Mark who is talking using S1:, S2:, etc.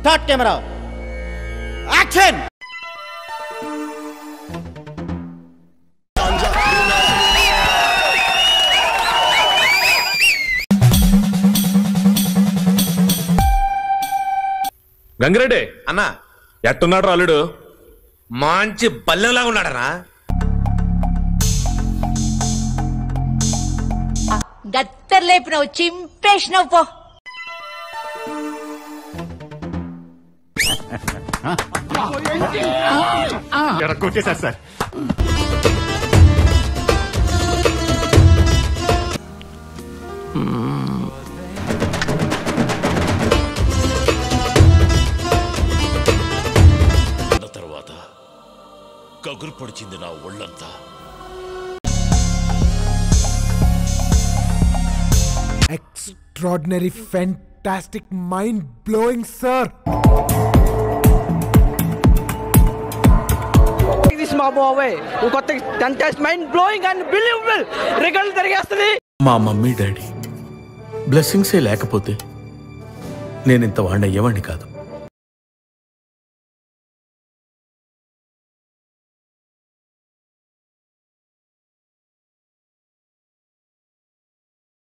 S1: Start camera action.
S2: Gangireddy
S3: అన్నా
S2: ఎట్టున్నాడు అల్లుడు?
S3: మంచి బల్లెంలా ఉన్నాడనా?
S4: గత్తర్ లేపినవు, చింపేసినవు పో.
S5: కొట్టేశారు సార్.
S6: తర్వాత కగురు పొడిచింది నా ఒళ్ళంతా.
S7: Extraordinary, fantastic, mind-blowing, sir.
S8: This is my boy. You got the fantastic, mind-blowing and believable result జరిగేస్తది.
S9: మా మమ్మీ డాడీ బ్లెస్సింగ్సే లేకపోతే నేను ఇంత వాడిని అయ్యేవాడిని కాదు.